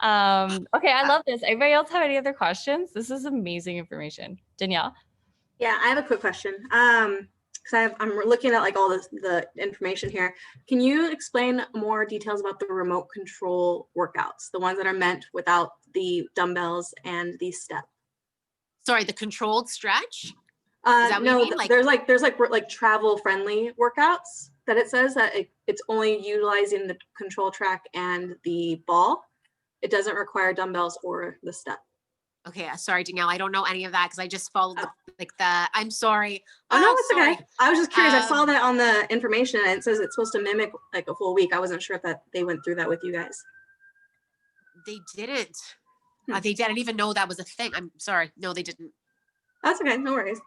Okay, I love this. Anybody else have any other questions? This is amazing information. Danielle? Yeah, I have a quick question. Because I'm looking at like all the information here. Can you explain more details about the remote control workouts, the ones that are meant without the dumbbells and the step? Sorry, the controlled stretch? Is that what you mean? There's like travel friendly workouts that it says that it's only utilizing the control track and the ball. It doesn't require dumbbells or the step. Okay, sorry, Danielle. I don't know any of that because I just followed I'm sorry. Oh no, it's sorry. okay. I was just curious. I saw Um, that on the information and it says it's supposed to mimic like a full week. I wasn't sure if that they went through that with you guys. They didn't. Hmm. They didn't even know that was a thing. I'm sorry. No, they didn't. That's okay. No worries.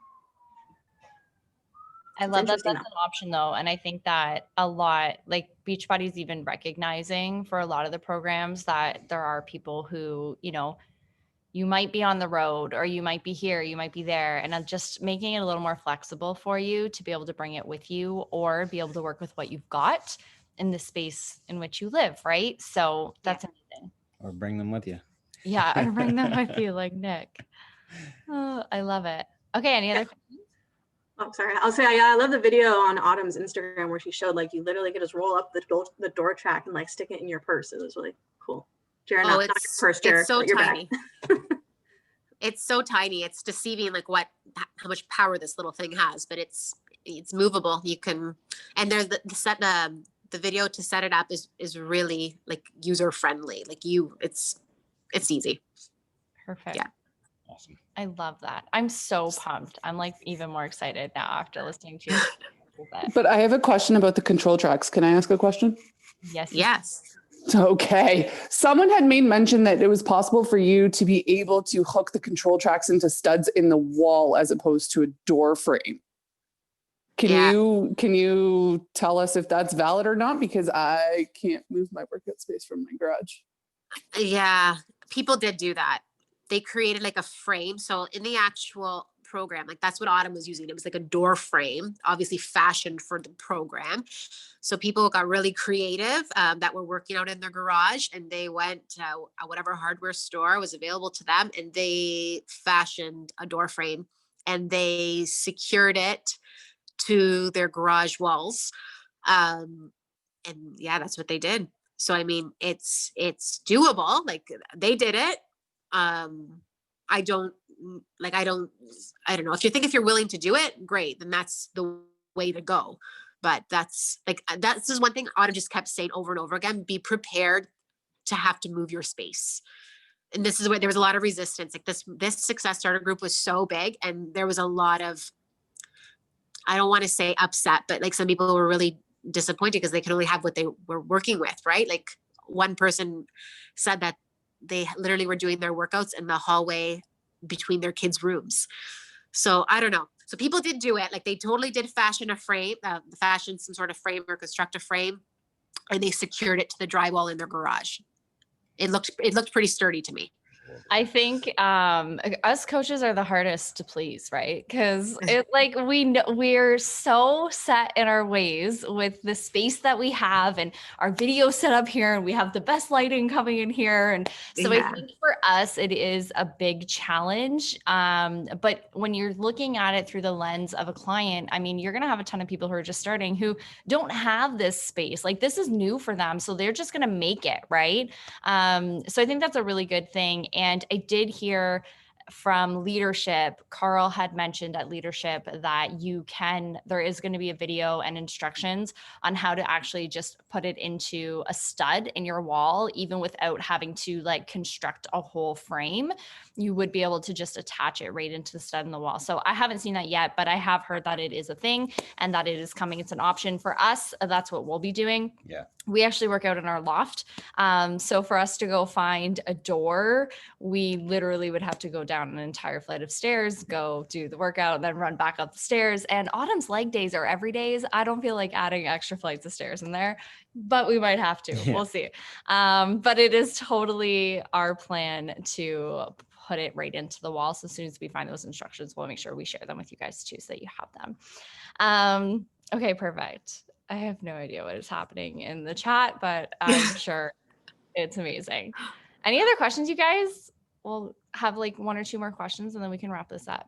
I It's love that interesting that's an option though. And I think that a lot, like Beachbody's even recognizing for a lot of the programs that there are people who, you know, you might be on the road or you might be here, you might be there. And I'm just making it a little more flexible for you to be able to bring it with you or be able to work with what you've got in the space in which you live, right? So that's amazing. Or bring them with you. Yeah, or bring them with you like Nick. Oh, I love it. Okay, any other questions? Oh, sorry. I'll say, yeah, I love the video on Autumn's Instagram where she showed like you literally could just roll up the door track and like stick it in your purse. It was really cool. Jared, not your purse, Jared, it's so but your bag. tiny. It's so tiny. It's deceiving like how much power this little thing has, but it's movable. You can, and there's the video to set it up is really like user friendly. Like it's easy. Perfect. Yeah. Awesome. I love that. I'm so pumped. I'm like even more excited now after listening to you. But I have a question about the control tracks. Can I ask a question? Yes. Yes. Okay. Someone had made mention that it was possible for you to be able to hook the control tracks into studs in the wall as opposed to a door frame. Yeah. Can you tell us if that's valid or not? Because I can't move my workout space from my garage. Yeah. People did do that. They created like a frame. So in the actual program, like that's what Autumn was using. It was like a door frame, obviously fashioned for the program. So people got really creative that were working out in their garage, and they went to whatever hardware store was available to them, and they fashioned a door frame and they secured it to their garage walls. And yeah, that's what they did. So I mean, it's doable. Like they did it. I don't know. If you're willing to do it, great. Then that's the way to go. But that's one thing Autumn just kept saying over and over again, be prepared to have to move your space. And this is where there was a lot of resistance. Like this Success Starter group was so big, and there was a lot of, I don't want to say upset, but like some people were really disappointed because they could only have what they were working with, right? Like one person said that they literally were doing their workouts in the hallway between their kids' rooms. So I don't know. So people did do it. Like they totally did fashion a frame, fashion some sort of frame or construct a frame, and they secured it to the drywall in their garage. It looked pretty sturdy to me. I think us coaches are the hardest to please, right? Because it like we're so set in our ways with the space that we have and our video set up here, and we have the best lighting coming in here. And so I think for us, it is a big challenge. But when you're looking at it through the lens of a client, I mean, you're going to have a ton of people who are just starting who don't have this space. Like this is new for them. So they're just going to make it, right? So I think that's a really good thing. And I did hear from leadership, Carl had mentioned at leadership that there is going to be a video and instructions on how to actually just put it into a stud in your wall, even without having to like construct a whole frame. You would be able to just attach it right into the stud in the wall. So I haven't seen that yet, but I have heard that it is a thing and that it is coming. It's an option for us. That's what we'll be doing. Yeah. We actually work out in our loft. So for us to go find a door, we literally would have to go down an entire flight of stairs, go do the workout, and then run back up the stairs. And Autumn's leg days are every days. I don't feel like adding extra flights of stairs in there, but we might have to. Yeah. We'll see. But it is totally our plan to put it right into the wall. So as soon as we find those instructions, we'll make sure we share them with you guys too, so that you have them. Okay, perfect. I have no idea what is happening in the chat, but I'm sure it's amazing. Any other questions, you guys? We'll have like one or two more questions and then we can wrap this up.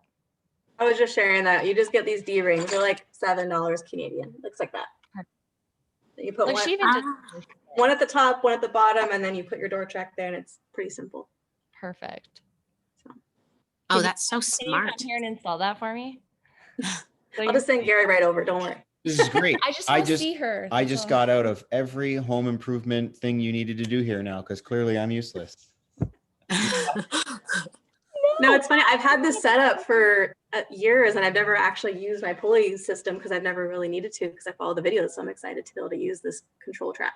I was just sharing that you just get these D rings. They're like $7 Canadian. Looks like that. You put Like one, she even did one at the top, one at the bottom, and then you put your door track there, and it's pretty simple. perfect. Oh, that's so Can you come smart. here and install that for me? I'll just send Gary right over. Don't worry. This is great. I just want to see her. I that's just all. got out of every home improvement thing you needed to do here now, because clearly I'm useless. No, it's funny. I've had this set up for years and I've never actually used my pulley system because I've never really needed to because I follow the videos. So I'm excited to be able to use this control track.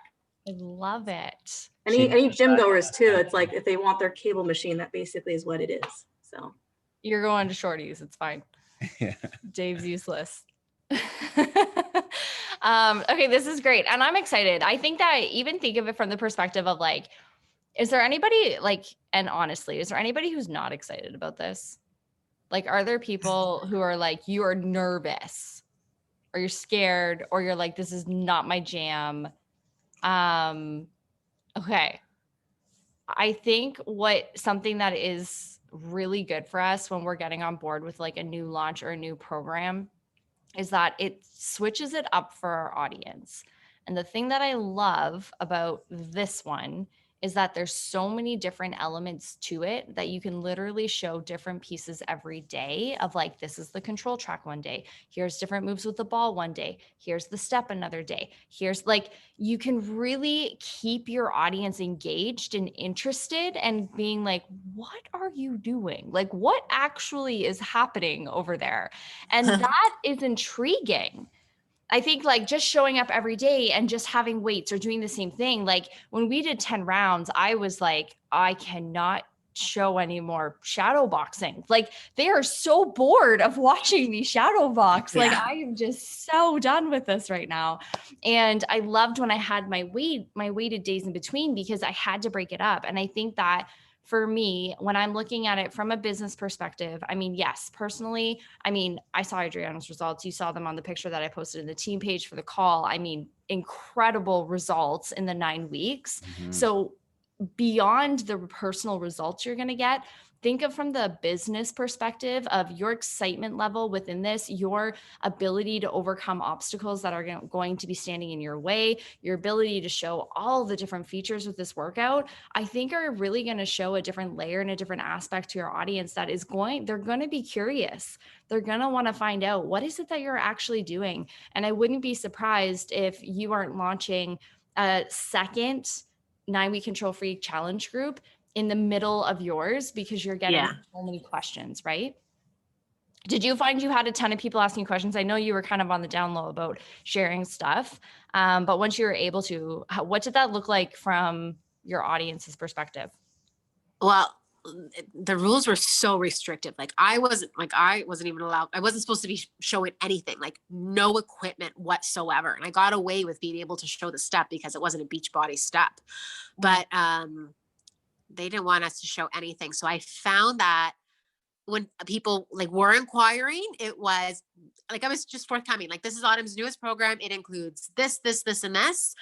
I love it. Any gym goers too. It's like if they want their cable machine, that basically is what it is. So You're going to Shorty's. It's fine. Yeah. Dave's useless. Okay, this is great. And I'm excited. I think that even think of it from the perspective of like, is there anybody like, and honestly, is there anybody who's not excited about this? Like, are there people who are like, you are nervous or you're scared or you're like, this is not my jam? Okay. I think something that is really good for us when we're getting on board with like a new launch or a new program is that it switches it up for our audience. And the thing that I love about this one is that there's so many different elements to it that you can literally show different pieces every day of like, this is the control track one day. Here's different moves with the ball one day. Here's the step another day. Here's like, you can really keep your audience engaged and interested and being like, what are you doing? Like, what actually is happening over there? And that is intriguing. I think like just showing up every day and just having weights or doing the same thing. Like when we did 10 rounds, I was like, I cannot show any more shadow boxing. Like they are so bored of watching me shadow box. Like I am just so done with this right now. And I loved when I had my weighted days in between because I had to break it up. And I think that for me, when I'm looking at it from a business perspective, I mean, yes, personally, I mean, I saw Adriana's results. You saw them on the picture that I posted in the team page for the call. I mean, incredible results in the 9 weeks. Mhm. So beyond the personal results you're going to get, think of from the business perspective of your excitement level within this, your ability to overcome obstacles that are going to be standing in your way, your ability to show all the different features with this workout, I think are really going to show a different layer and a different aspect to your audience that is they're going to be curious. They're going to want to find out what is it that you're actually doing. And I wouldn't be surprised if you aren't launching a second 9-week control free challenge group in the middle of yours because you're getting so many questions, right? Did you find you had a ton of people asking questions? I know you were kind of on the down low about sharing stuff, but once you were able to, what did that look like from your audience's perspective? Well, the rules were so restrictive. Like I wasn't even allowed. I wasn't supposed to be showing anything, like no equipment whatsoever. And I got away with being able to show the step because it wasn't a Beachbody step, but they didn't want us to show anything. So I found that when people like were inquiring, it was like, I was just forthcoming. Like, this is Autumn's newest program. It includes this, this, this, and this.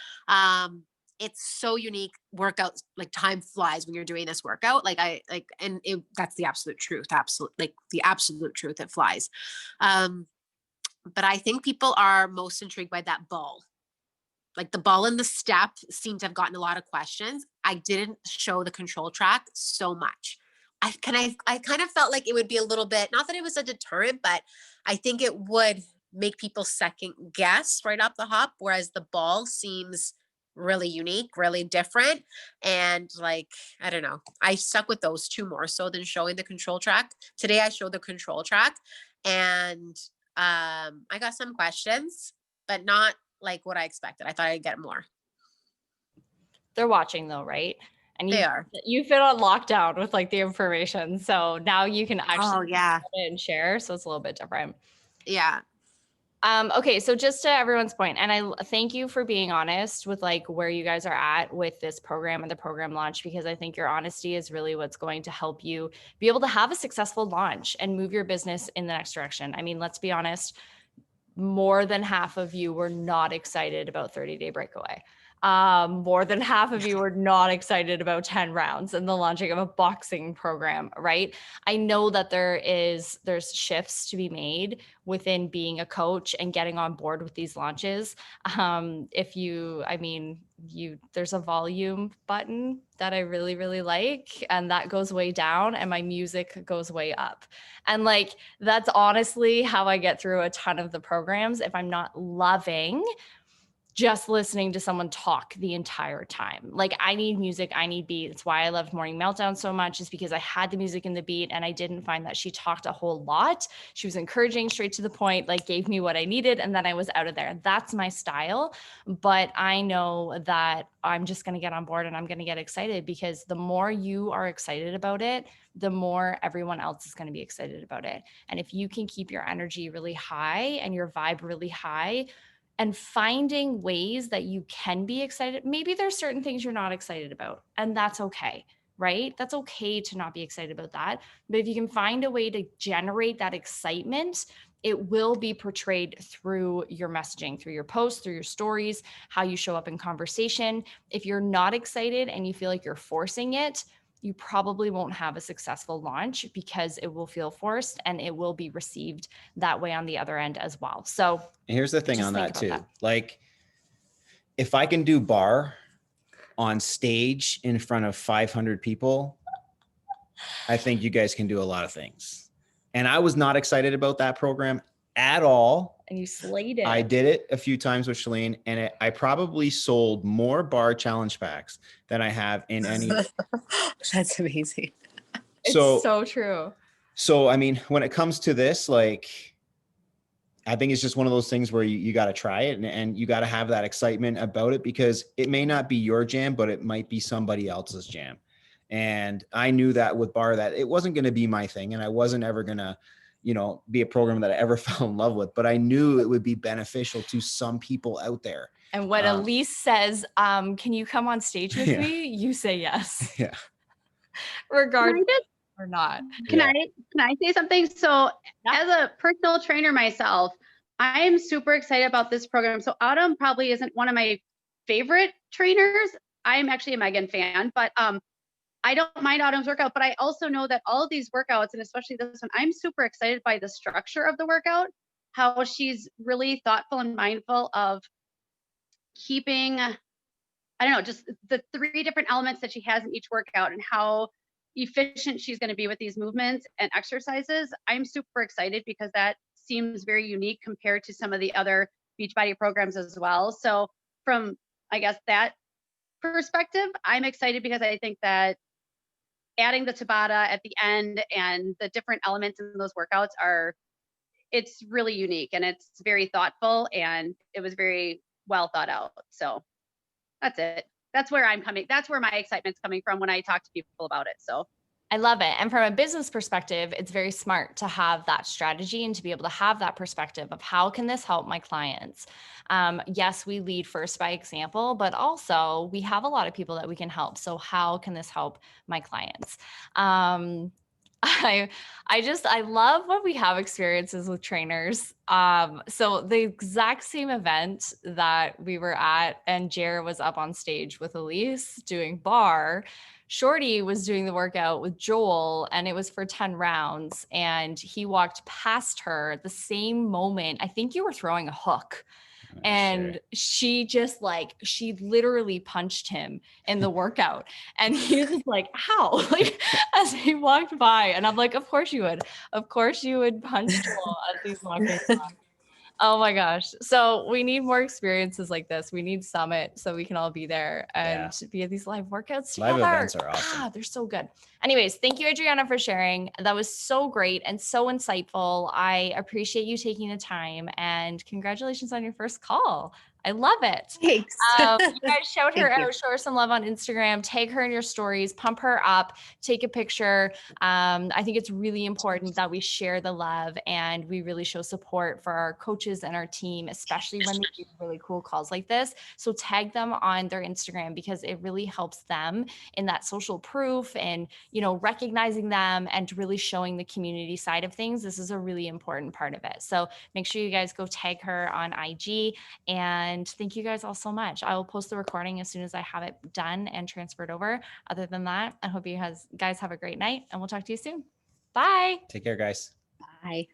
It's so unique workouts. Like time flies when you're doing this workout. That's the absolute truth. The absolute truth. It flies. But I think people are most intrigued by that ball. Like the ball and the step seem to have gotten a lot of questions. I didn't show the control track so much. I kind of felt like it would be a little bit, not that it was a deterrent, but I think it would make people second guess right off the hop. Whereas the ball seems really unique, really different. And like, I don't know, I stuck with those two more so than showing the control track. Today I showed the control track and I got some questions, but not like what I expected. I thought I'd get more. They're watching though, right? And They are. You've been on lockdown with like the information. So now you can actually yeah. and share. So it's a little bit different. Yeah. Okay. So just to everyone's point, and I thank you for being honest with like where you guys are at with this program and the program launch, because I think your honesty is really what's going to help you be able to have a successful launch and move your business in the next direction. I mean, let's be honest, more than half of you were not excited about 30-day breakaway. More than half of you were not excited about 10 rounds and the launching of a boxing program, right? I know that there's shifts to be made within being a coach and getting on board with these launches. There's a volume button that I really, really like, and that goes way down and my music goes way up. And like, that's honestly how I get through a ton of the programs. If I'm not loving just listening to someone talk the entire time. Like I need music, I need beat. It's why I loved Morning Meltdown so much, is because I had the music and the beat, and I didn't find that she talked a whole lot. She was encouraging, straight to the point, like gave me what I needed, and then I was out of there. That's my style. But I know that I'm just going to get on board and I'm going to get excited, because the more you are excited about it, the more everyone else is going to be excited about it. And if you can keep your energy really high and your vibe really high, and finding ways that you can be excited. Maybe there's certain things you're not excited about, and that's okay, right? That's okay to not be excited about that. But if you can find a way to generate that excitement, it will be portrayed through your messaging, through your posts, through your stories, how you show up in conversation. If you're not excited and you feel like you're forcing it, you probably won't have a successful launch, because it will feel forced and it will be received that way on the other end as well. So And here's the thing just on think that about too. that. Like if I can do bar on stage in front of 500 people, I think you guys can do a lot of things. And I was not excited about that program at all. And you slayed it. I did it a few times with Shalene, and I probably sold more bar challenge packs than I have in any. That's amazing. It's So, so true. so I mean, when it comes to this, like, I think it's just one of those things where you got to try it, and you got to have that excitement about it, because it may not be your jam, but it might be somebody else's jam. And I knew that with bar, that it wasn't going to be my thing, and I wasn't ever going to, be a program that I ever fell in love with, but I knew it would be beneficial to some people out there. And when Elise says, can you come on stage with Yeah. me? You say yes. Yeah. Regardless or not. Can Yeah. I say something? So as a personal trainer myself, I am super excited about this program. So Autumn probably isn't one of my favorite trainers. I'm actually a Megan fan, but I don't mind Autumn's workout, but I also know that all of these workouts, and especially this one, I'm super excited by the structure of the workout, how she's really thoughtful and mindful of keeping, I don't know, just the 3 different elements that she has in each workout and how efficient she's going to be with these movements and exercises. I'm super excited because that seems very unique compared to some of the other Beachbody programs as well. So from, I guess, that perspective, I'm excited because I think that adding the Tabata at the end and the different elements in those workouts it's really unique, and it's very thoughtful, and it was very well thought out. So that's it. That's where my excitement's coming from when I talk to people about it. So I love it. And from a business perspective, it's very smart to have that strategy and to be able to have that perspective of how can this help my clients? Yes, we lead first by example, but also we have a lot of people that we can help. So how can this help my clients? I love when we have experiences with trainers. So the exact same event that we were at, and Jared was up on stage with Elise doing bar, Shorty was doing the workout with Joel, and it was for 10 rounds. And he walked past her at the same moment. I think you were throwing a hook. And she just she literally punched him in the workout, and he was like, "How?" Like as he walked by, and I'm like, "Of course you would. Of course you would punch Joel as he's walking by." Oh my gosh. So we need more experiences like this. We need Summit so we can all be there and be at these live workouts together. Live events are awesome. They're so good. Anyways, thank you, Adriana, for sharing. That was so great and so insightful. I appreciate you taking the time, and congratulations on your first call. I love it. Thanks. You guys shout her Thank you. out, show her some love on Instagram, tag her in your stories, pump her up, take a picture. I think it's really important that we share the love and we really show support for our coaches and our team, especially when they do really cool calls like this. So tag them on their Instagram, because it really helps them in that social proof and, recognizing them and really showing the community side of things. This is a really important part of it. So make sure you guys go tag her on IG. And thank you guys all so much. I will post the recording as soon as I have it done and transferred over. Other than that, I hope you guys have a great night, and we'll talk to you soon. Bye. Take care, guys. Bye.